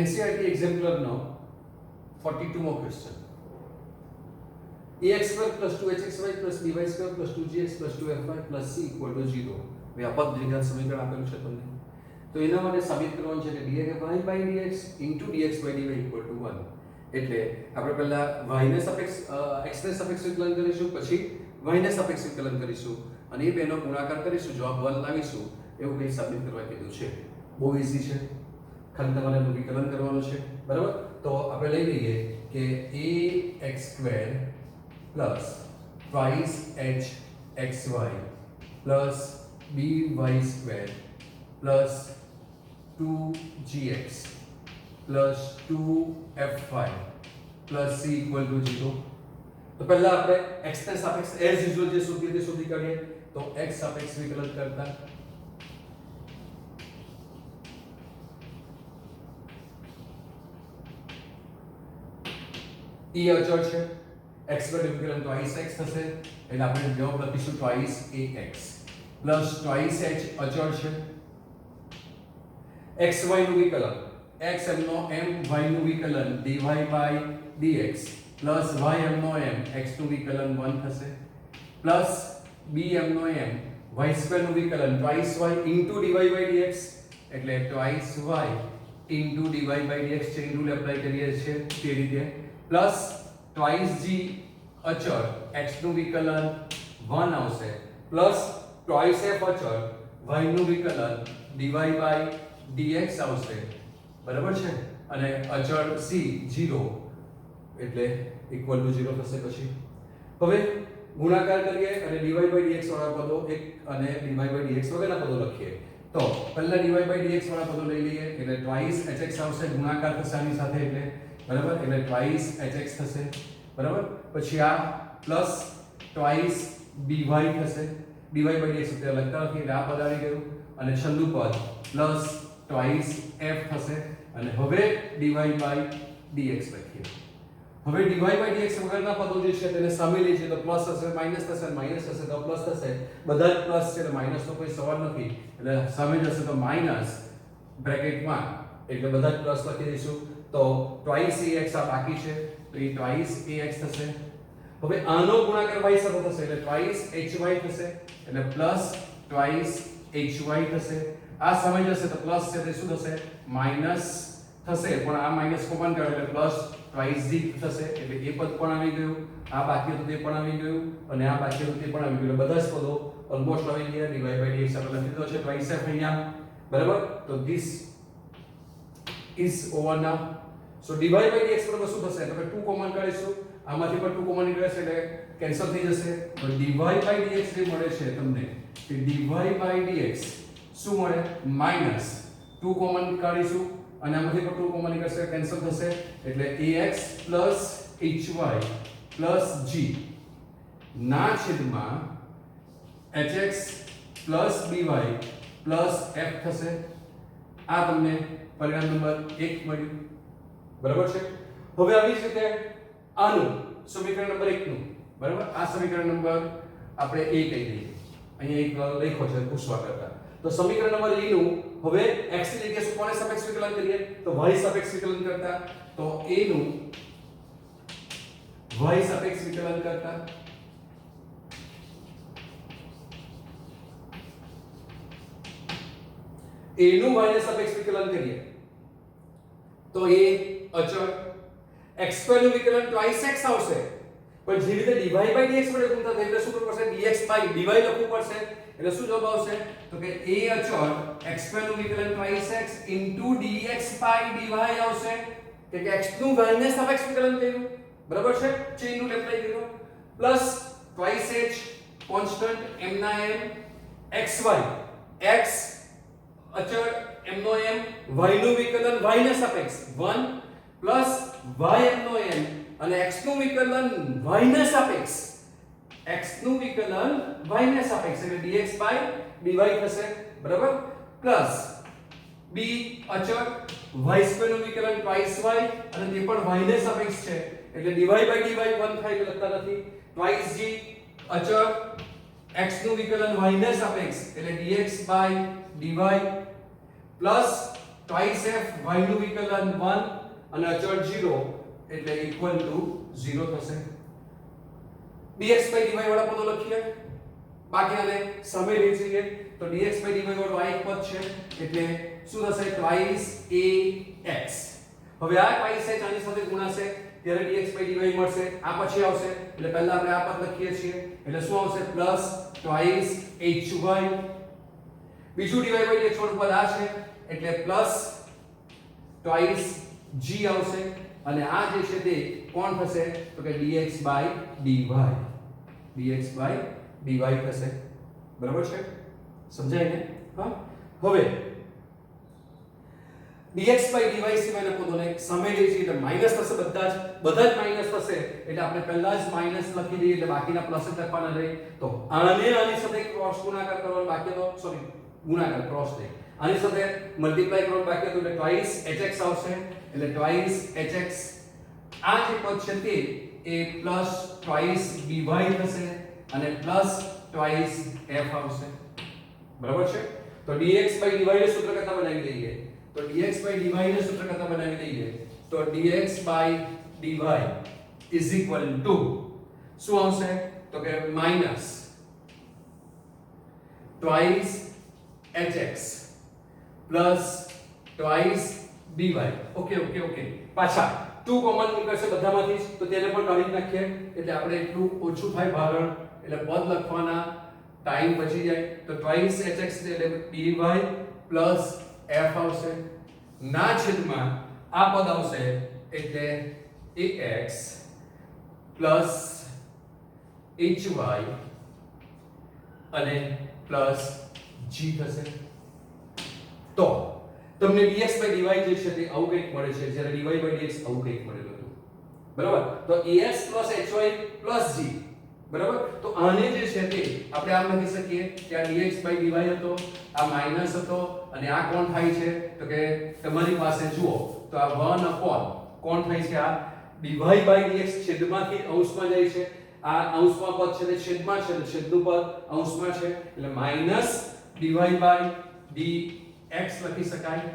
NCERT એક્ઝામ્પલરનો 42મો question ax square plus 2hxy plus dy square plus 2gx plus 2fy plus c equal to 0 મેં અપદ દ્વિઘાત સમીકરણ આપેલું છે તમને તો એના માટે સાબિત કરવાનું છે કે dx dx by dy equal to 1 એટલે આપણે પહેલા y ને સાપેક્ષ x ને સાપેક્ષ વિકલન કરીશું પછી y ને સાપેક્ષ વિકલન કરીશું અને એ બેનો ગુણાકાર કરીશું જવાબ 1 લાવીશું એવું કંઈ સાબિત કરવા કીધું છે બહુ ઈઝી છે ખાલી તમારે એનું વિકલન કરવાનું છે બરાબર તો આપણે લઈ લઈએ કે ax² plus twice hxy plus by² plus 2gx plus 2fy plus c equal to 0 તો પહેલા આપણે x ને સાપેક્ષ as usual જે સૂત્ર તે શોધી કાઢીએ તો x સાપેક્ષ વિકલન કરતા e અચળ છે x પર વિકલન twice x થશે એટલે આપણે જવાબ લખીશું twice ax plus twice h અચળ છે xy નું વિકલન x નો m y નું વિકલન dy by dx plus y no m x નું વિકલન 1 થશે plus b નો m y સ્ક્વેર નું વિકલન twice y into dy by dx એટલે twice y into dy by dx chain rule apply કરીએ છીએ તે રીતે પ્લસ twice g અચળ x નું વિકલન 1 આવશે પ્લસ twice f અચળ y નું વિકલન dy by dx આવશે બરાબર છે અને અચળ c 0 એટલે ઇક્વલ ટુ 0 થશે પછી હવે ગુણાકાર કરીએ અને dy by dx વાળા પદો એક અને dy by dx વગરના પદો લખીએ તો પહેલા dy by dx વાળા પદો લઈ લઈએ એટલે twice hx આવશે ગુણાકાર થશે આની સાથે એટલે બરાબર એટલે twice hx થશે બરાબર પછી આ પ્લસ twice dy થશે dy by dx એટલે લખતા નથી એટલે આ પદ આવી ગયું અને છેલ્લું પદ પ્લસ twice f થશે અને હવે dy by dx લખીએ હવે dy by dx વગરના પદો જે છે તેને સામે લઈએ છીએ તો પ્લસ થશે માઈનસ થશે માઈનસ થશે તો પ્લસ થશે બધા જ પ્લસ છે એટલે માઈનસ નો કોઈ સવાલ નથી એટલે સામે જશે તો માઈનસ બ્રેકેટમાં એટલે બધા જ પ્લસ લખી દઈશું તો twice ax આ બાકી છે તો એ twice ax થશે હવે આનો ગુણાકાર y સાથે થશે એટલે twice hy થશે એટલે પ્લસ twice hy થશે આ સામે જશે તો પ્લસ છે તે શું થશે માઈનસ થશે પણ આ માઈનસ કોમન કાઢો એટલે પ્લસ twice g થશે એટલે એ પદ પણ આવી ગયું આ બાકી હતું તે પણ આવી ગયું અને આ બાકી હતું તે પણ આવી ગયું બધા જ પદો ઓલમોસ્ટ આવી ગયા dy by dx આપણે લખી દીધો છે twice f અહીંયા બરાબર તો this is over now so dy by dx બરાબર શું થશે તો 2 કોમન કાઢીશું આમાંથી પણ 2 કોમન નીકળશે એટલે કેન્સલ થઈ જશે તો dy by dx જે મળે છે તમને કે dy by dx શું મળે માઈનસ 2 કોમન કાઢીશું અને આમાંથી પણ 2 કોમન નીકળશે કેન્સલ થશે એટલે ax hy g ના છેદમાં hx dy f થશે આ તમને પરિણામ નંબર 1 મળ્યું બરાબર છે હવે આવી જ રીતે આનું સમીકરણ નંબર 1 નું બરાબર આ સમીકરણ નંબર આપણે a કહી દઈએ અહીંયા એક લખ્યો છે પૂછવા કરતા તો સમીકરણ નંબર a નું હવે x ની જગ્યાએ શું કોને સાપેક્ષ વિકલન કરીએ તો y સાપેક્ષ વિકલન કરતા તો a નું y સાપેક્ષ વિકલન કરતા a નું y ને સાપેક્ષ વિકલન કરીએ તો a અચળ x² નું વિકલન twice x આવશે પણ જે રીતે dy by dx વડે ગુણતા થાય એટલે શું કરવું પડશે dx by dy લખવું પડશે એટલે શું જવાબ આવશે તો કે a અચળ x² નું વિકલન twice x dx by dy આવશે કે x નું y ને સાપેક્ષ વિકલન કર્યું બરાબર છે ચેઇન રૂલ એપ્લાય કર્યો plus twice h constant m ના m xy x અચળ m નો m y નું વિકલન y ને સાપેક્ષ 1 પ્લસ y m નો m અને x નું વિકલન y ને સાપેક્ષ x નું વિકલન y ને સાપેક્ષ એટલે dx by dy થશે બરાબર પ્લસ b અચળ y² નું વિકલન twice y અને તે પણ y ને સાપેક્ષ છે એટલે dy by dy 1 થાય એટલે લખતા નથી twice g અચળ x નું વિકલન y ને સાપેક્ષ એટલે dx by dy plus twice f y નું વિકલન 1 અને અચળ 0 એટલે ઇક્વલ ટુ 0 થશે. dx dy વાળા પદો લખીએ, બાકીનાને સામે લઈ જઈએ તો dx dy વાળો આ એક પદ છે એટલે શું થશે ટ્વાઇસ ax. હવે આ ટ્વાઇસ h આની સાથે ગુણાશે ત્યારે dx dy મળશે, આ પછી આવશે એટલે પહેલા આપણે આ પદ લખીએ છીએ એટલે શું આવશે પ્લસ ટ્વાઇસ hy. બીજું dy by dx વાળું પદ આ છે એટલે પ્લસ ટ્વાઇસ g આવશે અને આ જે છે તે કોણ થશે તો કે dx by dy થશે. બરાબર છે, સમજાય ને? હા, હવે dx by dy સિવાયના પદોને સામે લઈ જઈએ એટલે માઈનસ થશે, બધા જ માઈનસ થશે એટલે આપણે પહેલા જ માઈનસ લખી દઈએ એટલે બાકીના પ્લસ જ લખવાના રહે. તો આને આની સાથે ક્રોસ ગુણાકાર કરવાનો બાકી હતો, સોરી ગુણાકાર ક્રોસ નહીં, આની સાથે મલ્ટીપ્લાય કરવાનું બાકી હતું એટલે ટ્વાઇસ hx આવશે એટલે ટ્વાઇસ hx. આ જે પદ છે તે એ પ્લસ ટ્વાઇસ dy થશે અને પ્લસ ટ્વાઇસ f આવશે. બરાબર છે, તો dx by dy ને સૂત્ર કરતા બનાવી દઈએ તો dx by dy ને સૂત્ર કરતા બનાવી દઈએ તો dx by dy is equal to શું આવશે તો કે minus twice hx plus twice dy. Okay okay okay, પાછા 2 કોમન નીકળશે બધામાંથી જ તો તેને પણ કાઢી નાખીએ એટલે આપણે એટલું ઓછું થાય ભારણ એટલે પદ લખવાના ટાઈમ બચી જાય તો ટ્વાઇસ hx એટલે dy પ્લસ f આવશે ના છેદમાં આ પદ આવશે એટલે ax પ્લસ hy અને પ્લસ g થશે. તો તમને dx by dy જે છે તે આવું કંઈક મળે છે જ્યારે dy by dx આવું કંઈક મળેલું હતું. બરાબર, તો ax plus hy plus g. બરાબર, તો આને જે છે તે આપણે આમ લખી શકીએ કે આ dx by dy હતો, આ માઈનસ હતો અને આ કોણ થાય છે તો કે તમારી પાસે જુઓ તો આ 1 upon કોણ થાય છે આ dy by dx છેદમાંથી અંશમાં જાય છે, આ અંશમાં પદ છે તે છેદમાં છે એટલે છેદનું પદ અંશમાં છે એટલે માઈનસ dy by dx લખી શકાય.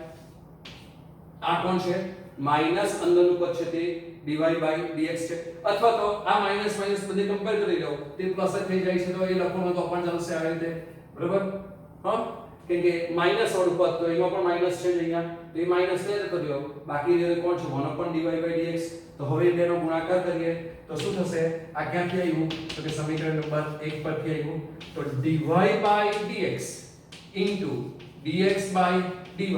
આ કોણ છે માઈનસ અંદરનું પદ છે તે dy by dx છે અથવા તો આ માઈનસ માઈનસ બધે કમ્પેર કરી લો તે પ્લસ જ થઈ જાય છે તો એ લખવાનું તો પણ ચાલશે આવી રીતે. બરાબર, હા, કેમ કે માઈનસ વાળું પદ તો એમાં પણ માઈનસ છે અહીંયા તો એ માઈનસ ને જતો રહ્યો, બાકી કોણ છે 1 upon dy by dx. તો હવે બેનો ગુણાકાર કરીએ તો શું થશે આ ક્યાંથી આવ્યું તો કે સમીકરણ નંબર 1 પરથી આવ્યું તો dy by dx into dx by dy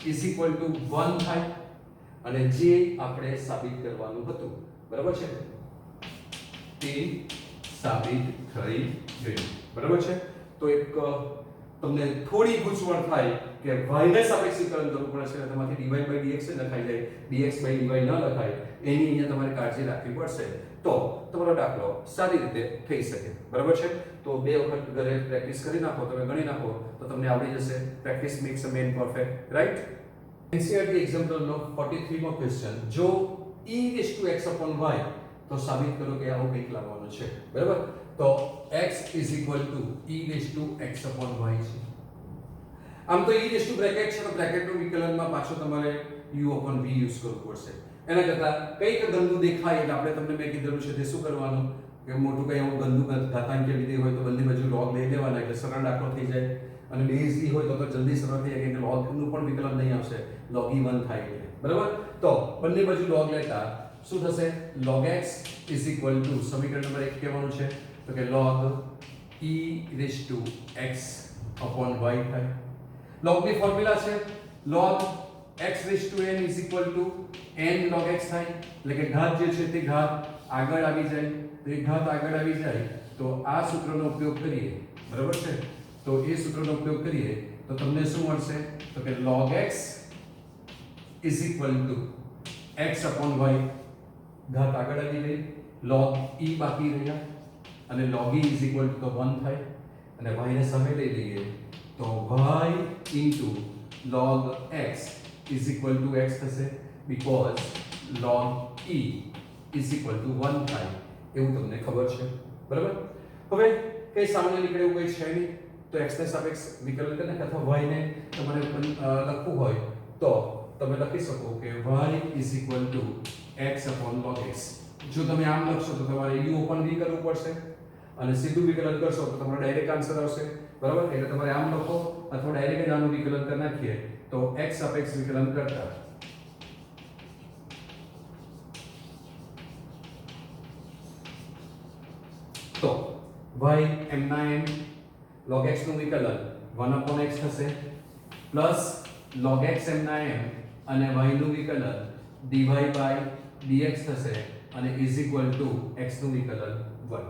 is equal to 1 થાય અને જે આપણે સાબિત કરવાનું હતું બરાબર છે તે સાબિત થઈ ગયું. બરાબર છે, તો એક તમને થોડી ગૂંચવણ થાય કે y ને સાપેક્ષીકરણ કરવું પડે છે તેમાંથી dy by dx લખાઈ જાય, dx by dy ન લખાય એની અહીંયા તમારે કાળજી રાખવી પડશે તો તમારો દાખલો સારી રીતે થઈ શકે. બરાબર છે, તો બે વખત ઘરે પ્રેક્ટિસ કરી નાખો, તમે ગણી નાખો તો તમને આવડી જશે. Practice makes a man perfect, right? NCERT example નો 43 મો ક્વેશ્ચન, જો e⁻x upon y તો સાબિત કરો કે આવું કંઈક લાવવાનું છે. બરાબર, તો x is equal to e⁻x upon y છે. આમ તો e બ્રેકેટ છે તો બ્રેકેટનું વિકલનમાં પાછો તમારે u upon v યુઝ કરવું પડશે. એના કરતા કંઈક ગંદુ દેખાય એટલે આપણે તમને મેં કીધેલું છે તે શું કરવાનું કે મોટું કંઈ આવું ગંદુ ઘાતાંકીય વિધેય હોય તો બંને બાજુ log લઈ લેવાના એટલે સરળ દાખલો થઈ જાય અને બેઝી હોય તો જલ્દી સરળ થઈ જાય કે log નું પણ વિકલન નહીં આવશે, log e1 થાય એટલે. બરાબર, તો બંને બાજુ log લેતા શું થશે log x is equal to સમીકરણ નંબર 1 કહેવાનું છે તો કે log e⁻x upon y થાય. log ની ફોર્મ્યુલા છે log x raised to n is equal to n log x થાય એટલે કે ઘાત જે છે તે ઘાત આગળ આવી જાય તો એ ઘાત આગળ આવી જાય તો આ સૂત્રનો ઉપયોગ કરીએ. બરાબર છે, તો એ સૂત્રનો ઉપયોગ કરીએ તો તમને શું મળશે તો કે log x is equal to x upon y, ઘાત આગળ આવી ગઈ, log e બાકી રહ્યા અને log e is equal to 1 થાય અને y ને સામે લઈ લઈએ તો y into log x is equal to x થશે because log e is equal to 1 થાય એવું તમને ખબર છે. બરાબર, હવે કઈ સામાન્ય નીકળે એવું કઈ છે નહીં તો x ને સાપેક્ષ વિકલન કરીને અથવા y ને તમારે લખવું હોય તો તમે લખી શકો કે y x log x. જો તમે આમ લખશો તો તમારે u ઓપન v કરવું પડશે અને સીધું વિકલન કરશો તો તમારો ડાયરેક્ટ આન્સર આવશે, બરાબર? એટલે તમારે આમ લખો અથવા ડાયરેક્ટ જ આનું વિકલન કરી નાખીએ તો x સાપેક્ષ વિકલન કરતા તો y m ના m log x નું વિકલન 1/x થશે પ્લસ log x m ના m અને y નું વિકલન dy by dx થશે અને ઇઝ ઇક્વલ ટુ x નું વિકલન 1.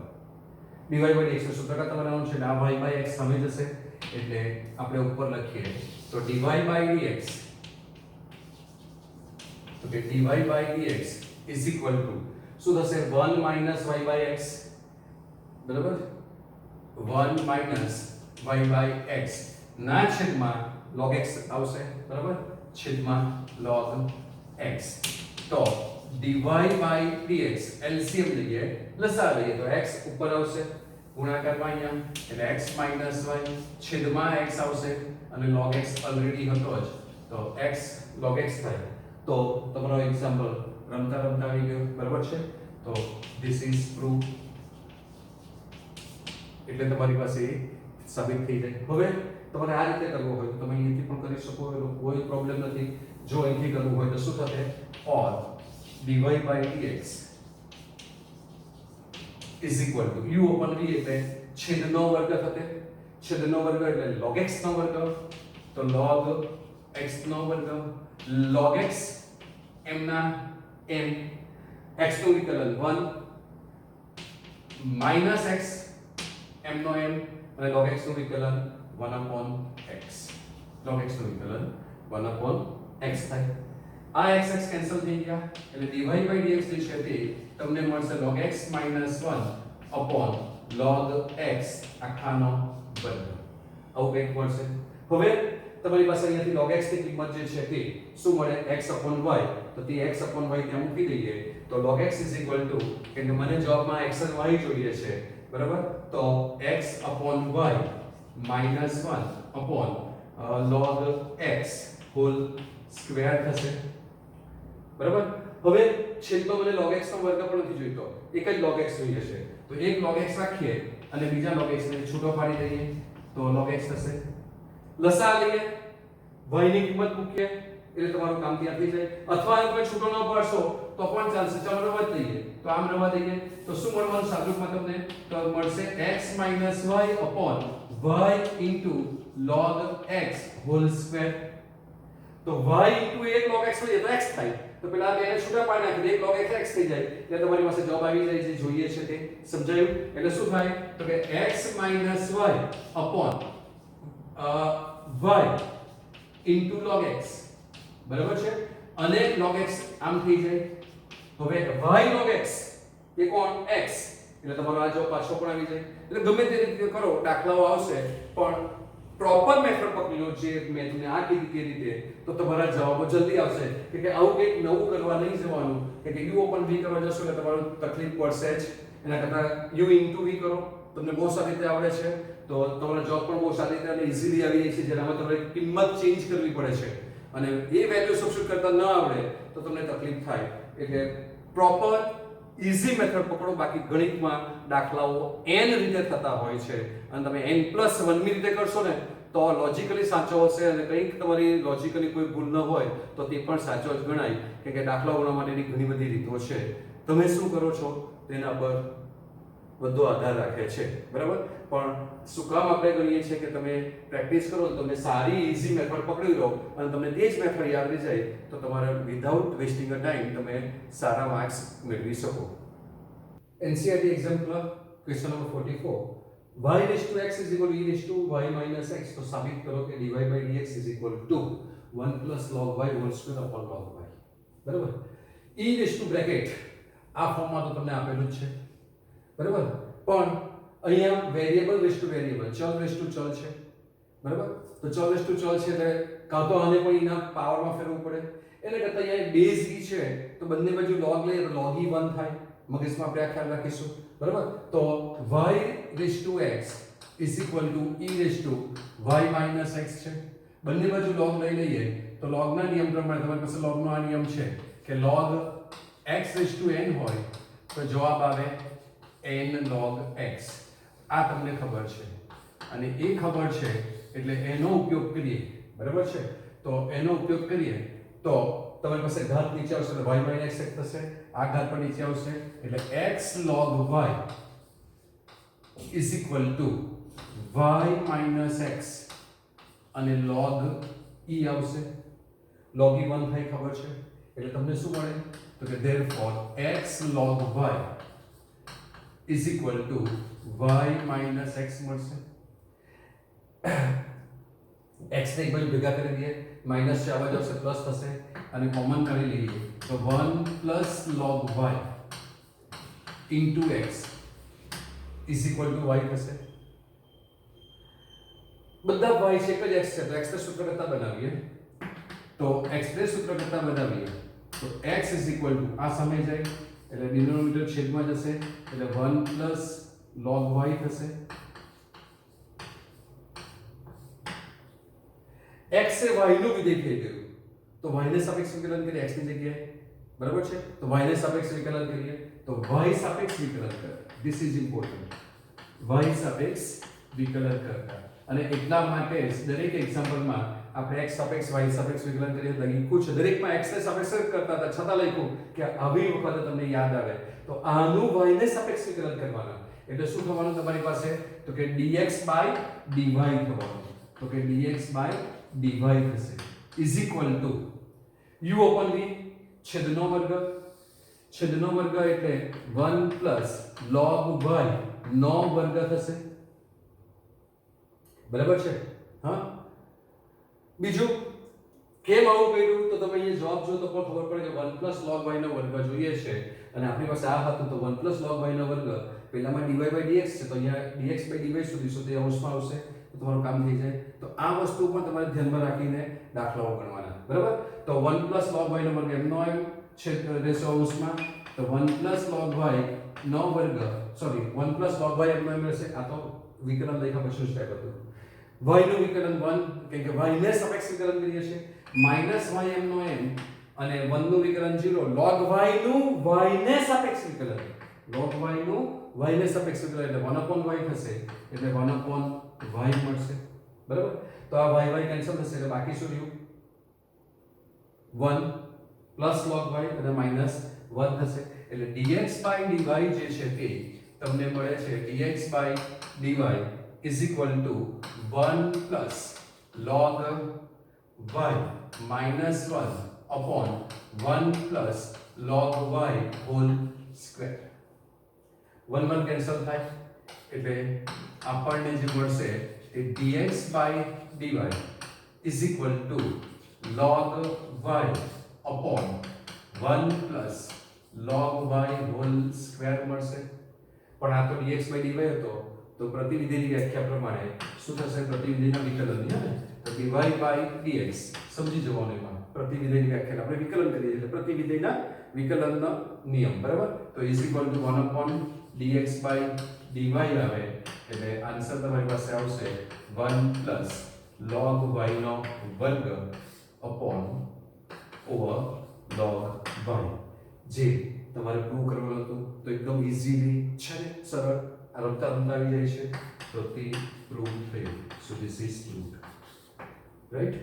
dy by dx નું સૂત્ર તમારું છે આ y by x સામે જશે એટલે આપણે ઉપર લખીએ તો dy by dx તો કે dy by dx is equal to શું થશે 1 minus y by x, બરાબર? 1 minus y by x ના છેદમાં log x આવશે, બરાબર? છેદમાં log x. તો dy by dx LCM લઈએ, લસા લઈએ તો x ઉપર આવશે ગુણાકારમાં અહીંયા એટલે x minus y છેદમાં x આવશે અને log x ઓલરેડી હતો જ તો x log x થાય. તો તમારો એક્ઝામ્પલ રમતા રમતા આવી ગયો, બરાબર છે? તો ધીસ ઇઝ પ્રૂફ. એટલે તમારી પાસે સાબિત થઈ જાય. હવે તમારે આ રીતે કરવું હોય તો તમે અહીંથી પણ કરી શકો, એનો કોઈ પ્રોબ્લેમ નથી. જો અહીંથી કરવું હોય તો શું થશે? or dy by dx is equal to u upon v એટલે છેદનો વર્ગ થશે. છેદનો વર્ગ એટલે log x નો વર્ગ, તો log x નો વર્ગ log x m ના m x નું વિકલન 1 minus x m નો m અને log x નું વિકલન 1/x. log x નું વિકલન 1/x થાય. આ x x કેન્સલ થઈ ગયા એટલે dy by dx જે છે તે તમને મળશે log x minus 1 log x આખાનો વર્ગ. આવું કંઈક મળશે. હવે તમારી પાસે અહીંયાથી log x ની કિંમત જે છે તે શું મળે? x upon y. તો તે x upon y ત્યાં મૂકી દઈએ તો log x is equal to કે મને જવાબમાં x અને y જોઈએ છે, બરાબર? તો x upon y minus 1 upon log x whole square થશે, બરાબર? હવે છેદમાં મને log x નો વર્ગ પણ નથી જોઈતો, એક જ log x જોઈએ છે. તો એક log x રાખીએ અને બીજા log x ને છૂટો પાડી દઈએ તો log x થશે. લસા લઈએ, y ની કિંમત મૂકીએ એટલે તમારું કામ ત્યાં થઈ જાય. અથવા જો કોઈ છૂટો ન પાડશો તો પણ ચાલશે. ચાલો રવા દઈએ તો આમ રવા દઈએ તો શું મળવાનું સાદુરૂપમાં તમને? તો મળશે x minus y upon y into log x whole square. તો y into એક log x હોય તો x થાય. તો પેલા બેને છૂટા પાડી નાખી એક log x થઈ જાય એટલે તમારી પાસે જવાબ આવી જાય જે જોઈએ છે તે. સમજાયું? એટલે શું થાય? તો કે x minus y upon y into log x, બરાબર છે? અને log x આમ થઈ જાય. હવે y log x એ કોણ? x. એટલે તમારો આ જવાબ પાછો પણ આવી જાય. એટલે ગમે તે રીતે કરો દાખલાઓ આવશે પણ પ્રોપર મેથડ પકડી લો જે મેં તમને આ કીધી તે રીતે તો તમારા જવાબો જલ્દી આવશે. કે આવું કંઈક નવું કરવા નહીં જવાનું કે u upon v કરવા જશો એટલે તમારું તકલીફ પડશે જ. એના કરતાં u into v કરો, તમને બહુ સારી રીતે આવડે છે તો તમારો જવાબ પણ બહુ સારી રીતે અને ઈઝીલી આવી જાય છે. જેનામાં તમારે કિંમત ચેન્જ કરવી પડે છે અને એ વેલ્યુ સબસ્ટિટ્યુટ કરતા ન આવડે તો તમને તકલીફ થાય. એટલે પ્રોપર ઈઝી મેથડ પકડો. બાકી ગણિતમાં દાખલાઓ n રીતે થતા હોય છે અને તમે n+1 ની રીતે કરશો ને તો લોજિકલી સાચો હશે અને કંઈક તમારી લોજિકલી કોઈ ભૂલ ન હોય તો તે પણ સાચો જ ગણાય. કે દાખલા ગણવા માટેની ઘણી બધી રીતો છે. તમે શું કરો છો તેના પર બધો આધાર રાખે છે, બરાબર? પણ શું કામ આપણે ગણીએ છીએ કે તમે પ્રેક્ટિસ કરો તો તમે સારી ઈઝી મેથડ પકડી લો અને તમને તે જ મેથડ યાદ રહી જાય તો તમારે વિધાઉટ વેસ્ટિંગ અ ટાઈમ તમે સારા માર્ક્સ મેળવી શકો. NCERT example question number 44 y raised to x is equal to e raised to y minus x. તો સાબિત કરો કે dy by dx is equal to 1 plus log y whole square upon log y, બરાબર? e raised to bracket આ ફોર્મમાં તો તમને આપેલું જ છે, બરાબર? પણ અહીંયા વેરીએબલ રેસ ટુ વેરીએબલ, ચલ રેસ ટુ ચલ છે, બરાબર? તો ચલ રેસ ટુ ચલ છે એટલે કાં તો આને પણ એના પાવરમાં ફેરવવું પડે. એને કરતાં અહીંયા બેઝ e છે તો બંને બાજુ log લઈએ તો log e 1 થાય. મગજમાં આપણે આ ખ્યાલ રાખીશું, બરાબર? તો y raised to x is equal to e raised to y minus x છે. બંને બાજુ log લઈ લઈએ તો log ના નિયમ પ્રમાણે તમારી પાસે log નો આ નિયમ છે કે log x raised to n હોય તો જવાબ આવે n log x. આ તમને ખબર છે અને એ ખબર છે એટલે એનો ઉપયોગ કરીએ, બરાબર છે? તો એનો ઉપયોગ કરીએ તો તમારી પાસે ઘાત નીચે આવશે એટલે y minus x થશે, આ ઘાત પણ નીચે આવશે એટલે x log y is equal to y minus x અને log e આવશે. log e 1 થાય ખબર છે એટલે તમને શું મળે તો કે therefore x log y is equal to y minus x મળશે. x ને એક બાજુ ભેગા કરી દઈએ, માઈનસ છે આ બાજુ આવશે પ્લસ થશે અને કોમન કરી લઈએ તો 1 plus log y into x is equal to y થશે. બધા y છે એક જ x છે તો x ને સૂત્ર કરતા બનાવીએ તો x ને સૂત્ર કરતા બનાવીએ તો x is equal to આ સામે જાય એટલે ડિનોમિનેટર છેદમાં જશે એટલે 1 plus log y થશે. x એ y નું વિધેય થઈ ગયું તો y ને સાપેક્ષ વિકલન કરીએ x ની જગ્યાએ, બરાબર છે? તો y ને સાપેક્ષ વિકલન કરીએ તો y સાપેક્ષ વિકલન કરે. This is important. y સાપેક્ષ વિકલન કરતા અને એટલા માટે જ દરેક એક્ઝામ્પલમાં આપણે x સાપેક્ષ y સાપેક્ષ વિકલન કરીએ લખ્યું છે. દરેકમાં x ને સાપેક્ષ કરતા હતા છતાં લખ્યું કે આવી વખતે તમને યાદ આવે તો આનું y ને સાપેક્ષ વિકલન કરવાના એટલે શું થવાનું તમારી પાસે તો કે dx by dy થવાનું. તો કે dx by dy થશે is equal to u upon v છેદનો વર્ગ. છેદનો વર્ગ એટલે 1 plus log y નો વર્ગ થશે, બરાબર છે? હા, બીજું કેમ આવું કર્યું તો તમે અહીંયા જવાબ જો તો પણ ખબર પડે કે 1 plus log y નો વર્ગ જોઈએ છે અને આપણી પાસે આ હતું તો 1 plus log y નો વર્ગ પહેલામાં dy by dx છે તો અહીંયા dx by dy સુધી સુધી અંશમાં આવશે તો તમારું કામ થઈ જાય. તો આ વસ્તુ પણ તમારે ધ્યાનમાં રાખીને દાખલાઓ ગણવાના, બરાબર? તો 1 plus log y નો વર્ગ m નો m છે રેશો અંશમાં તો 1 plus log y નો વર્ગ sorry 1 plus log y m નો m રહેશે. આ તો વિકલન લખ્યા પછી સ્ટેપ હતું. y નું વિકલન 1 કેમ કે y ને સાપેક્ષ વિકલન કરીએ છીએ માઈનસ y m નો m અને 1 નું વિકલન 0 log y નું y ને સાપેક્ષ વિકલન log y નું y ને સાપેક્ષ વિકલન એટલે 1 upon y થશે એટલે 1 upon y મળશે, બરાબર? તો આ y કેન્સલ થશે એટલે બાકી શું રહ્યું 1 plus log y અને minus 1 થશે એટલે dx by dy જે છે તે તમને મળે છે dx by dy is equal to 1 plus log y minus 1 upon 1 plus log y whole square. 1 1 cancel થાય એટલે આપણને જે મળશે તે dx by dy is equal to log y upon 1 plus log y whole square મળશે. પણ આ તો dx by dy હતો તો પ્રતિવિધિની વ્યાખ્યા પ્રમાણે શું થશે પ્રતિવિધિના વિકલનની હે તો dy by dx સમજી જવાનું એમાં પ્રતિવિધિની વ્યાખ્યા આપણે વિકલન કરીએ એટલે પ્રતિવિધિના વિકલનનો નિયમ, બરાબર? તો is equal to 1 upon dx by dy આવે એટલે આન્સર તમારી પાસે આવશે 1 plus log y નો વર્ગ upon over log y જે તમારે પ્રૂવ કરવાનું હતું તો એકદમ ઈઝીલી છે ને સરળ આ રમતા રમતા આવી જાય છે તો તે પ્રૂવ થયું. So this is proved, right?